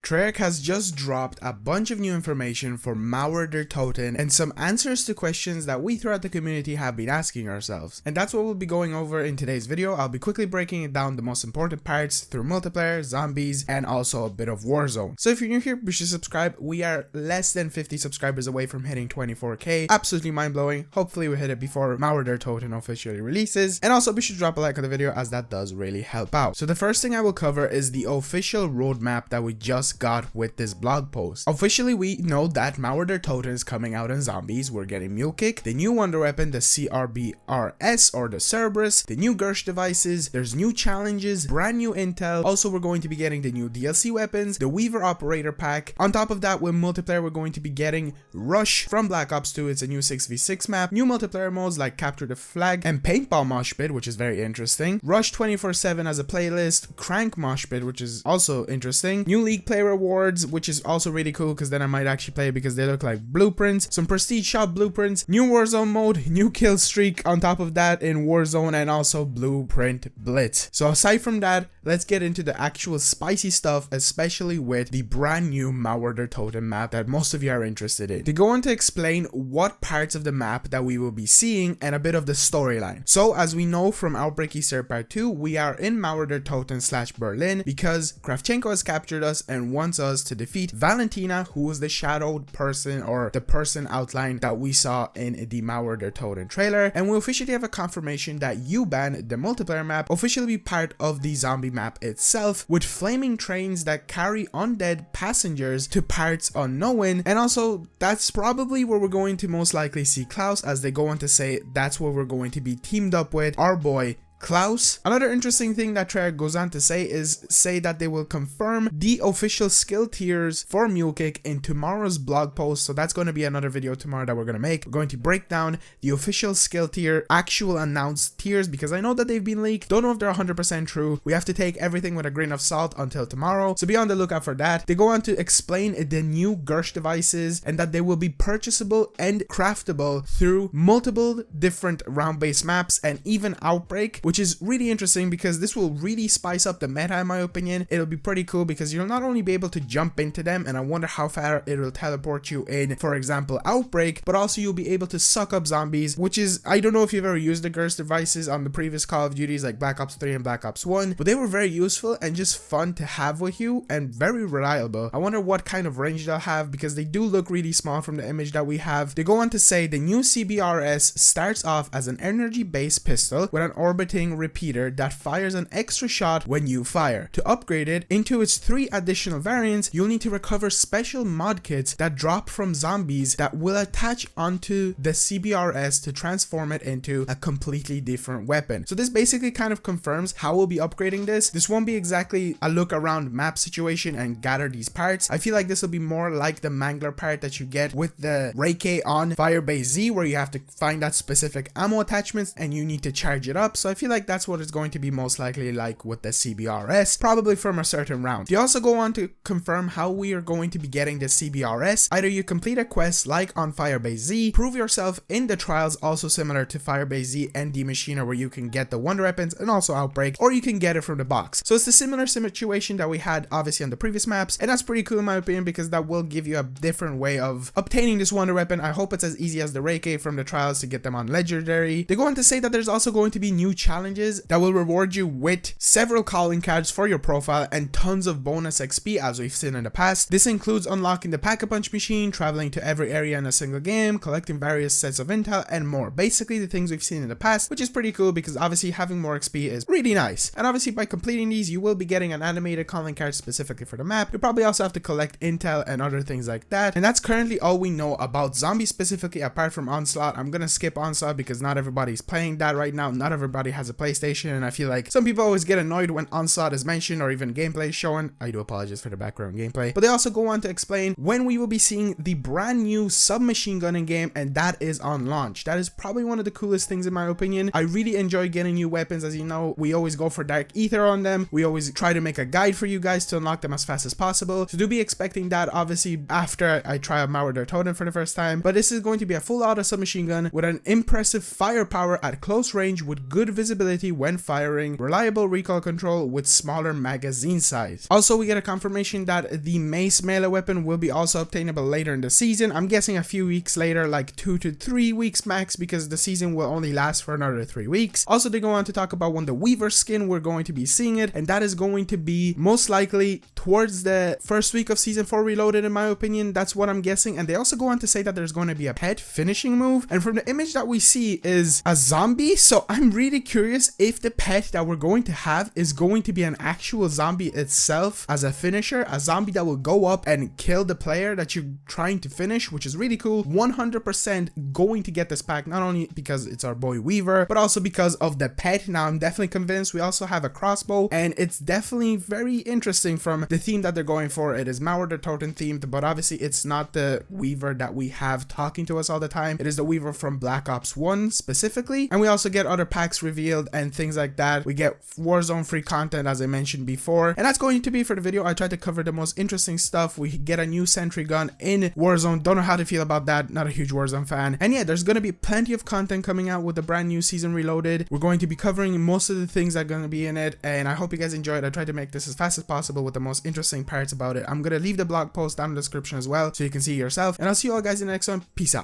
Treyarch has just dropped a bunch of new information for Toten Toten and some answers to questions that we throughout the community have been asking ourselves. And that's what we'll be going over in today's video. I'll be quickly breaking it down the most important parts through multiplayer, zombies, and also a bit of Warzone. So if you're new here, be sure to subscribe. We are less than 50 subscribers away from hitting 24k. Absolutely mind-blowing. Hopefully we hit it before Toten Toten officially releases. And also be sure to drop a like on the video as that does really help out. So the first thing I will cover is the official roadmap that we just got with this blog post. Officially, we know that Toten Toten is coming out in zombies. We're getting Mule Kick, the new wonder weapon, the CRBRS or the Cerberus, the new Gersh devices, there's new challenges, brand new intel. Also, we're going to be getting the new DLC weapons, the Weaver Operator pack. On top of that, with multiplayer, we're going to be getting Rush from Black Ops 2. It's a new 6v6 map, new multiplayer modes like Capture the Flag and Paintball Mosh Pit, which is very interesting. Rush 24/7 as a playlist, Crank Mosh Pit, which is also interesting. New League Play rewards, which is also really cool because then I might actually play it because they look like blueprints. Some prestige shop blueprints, new Warzone mode, new kill streak on top of that in Warzone, and also blueprint blitz. So aside from that, let's get into the actual spicy stuff, especially with the brand new Toten Toten map that most of you are interested in. They go on to explain what parts of the map that we will be seeing and a bit of the storyline. So as we know from Outbreak Easter Part 2, we are in Toten Toten / Berlin because Kravchenko has captured us and wants us to defeat Valentina, who was the shadowed person or the person outlined that we saw in the Toten Toten trailer. And we officially have a confirmation that U-Bahn, the multiplayer map, officially be part of the zombie map itself, with flaming trains that carry undead passengers to parts unknown. And also, that's probably where we're going to most likely see Klaus, as they go on to say that's where we're going to be teamed up with our boy Klaus. Another interesting thing that Treyarch goes on to say is that they will confirm the official skill tiers for Mule Kick in tomorrow's blog post. So that's going to be another video tomorrow that we're going to make. We're going to break down the official skill tier, actual announced tiers, because I know that they've been leaked. Don't know if they're 100% true. We have to take everything with a grain of salt until tomorrow. So be on the lookout for that. They go on to explain the new Gersh devices and that they will be purchasable and craftable through multiple different round-based maps and even Outbreak, which is really interesting because this will really spice up the meta in my opinion. It'll be pretty cool because you'll not only be able to jump into them, and I wonder how far it will teleport you in, for example, Outbreak, but also you'll be able to suck up zombies, which is, I don't know if you've ever used the Gersh devices on the previous Call of Duties like Black Ops 3 and Black Ops 1, but they were very useful and just fun to have with you and very reliable. I wonder what kind of range they'll have because they do look really small from the image that we have. They go on to say the new CBRS starts off as an energy-based pistol with an orbiting repeater that fires an extra shot when you fire. To upgrade it into its 3 additional variants, you'll need to recover special mod kits that drop from zombies that will attach onto the CBRS to transform it into a completely different weapon. So this basically kind of confirms how we'll be upgrading this. This won't be exactly a look around map situation and gather these parts. I feel like this will be more like the Mangler part that you get with the Reiki on Firebase Z, where you have to find that specific ammo attachments and you need to charge it up. So I feel like that's what it's going to be most likely like with the CBRS, probably from a certain round. They also go on to confirm how we are going to be getting the CBRS. Either you complete a quest like on Firebase Z, prove yourself in the trials, also similar to Firebase Z and the Machiner, where you can get the wonder weapons and also Outbreak, or you can get it from the box. So it's a similar situation that we had obviously on the previous maps, and that's pretty cool in my opinion because that will give you a different way of obtaining this wonder weapon. I hope it's as easy as the Reiki from the trials to get them on legendary. They go on to say that there's also going to be new challenges that will reward you with several calling cards for your profile and tons of bonus XP as we've seen in the past. This includes unlocking the Pack-a-Punch machine, traveling to every area in a single game, collecting various sets of intel, and more. Basically the things we've seen in the past, which is pretty cool because obviously having more XP is really nice. And obviously by completing these, you will be getting an animated calling card specifically for the map. You probably also have to collect intel and other things like that. And that's currently all we know about zombies specifically, apart from Onslaught. I'm gonna skip Onslaught because not everybody's playing that right now. Not everybody has a PlayStation, and I feel like some people always get annoyed when Onslaught is mentioned or even gameplay is shown. I do apologize for the background gameplay. But they also go on to explain when we will be seeing the brand new submachine gun in game, and that is on launch. That is probably one of the coolest things in my opinion. I really enjoy getting new weapons. As you know, we always go for Dark Ether on them. We always try to make a guide for you guys to unlock them as fast as possible. So do be expecting that obviously after I try out Toten Toten for the first time. But this is going to be a full auto submachine gun with an impressive firepower at close range with good visibility visibility when firing, reliable recoil control with smaller magazine size. Also, we get a confirmation that the mace melee weapon will be also obtainable later in the season. I'm guessing a few weeks later, like 2 to 3 weeks max, because the season will only last for another 3 weeks. Also, they go on to talk about when the Weaver skin we're going to be seeing it, and that is going to be most likely towards the first week of season 4 Reloaded, in my opinion. That's what I'm guessing. And they also go on to say that there's going to be a pet finishing move, and from the image that we see is a zombie. So I'm really curious if the pet that we're going to have is going to be an actual zombie itself as a finisher, a zombie that will go up and kill the player that you're trying to finish, which is really cool. 100% going to get this pack, not only because it's our boy Weaver, but also because of the pet. Now I'm definitely convinced. We also have a crossbow, and it's definitely very interesting from the theme that they're going for. It is Mauer the Toten themed, but obviously it's not the Weaver that we have talking to us all the time. It is the Weaver from Black Ops 1 specifically, and we also get other packs revealed and things like that. We get Warzone free content, as I mentioned before, and that's going to be for the video. I tried to cover the most interesting stuff. We get a new sentry gun in Warzone. Don't know how to feel about that. Not a huge Warzone fan. And yeah, there's going to be plenty of content coming out with the brand new season Reloaded. We're going to be covering most of the things that are going to be in it, and I hope you guys enjoyed. I tried to make this as fast as possible with the most interesting parts about it. I'm going to leave the blog post down in the description as well, so you can see yourself, and I'll see you all guys in the next one. Peace out.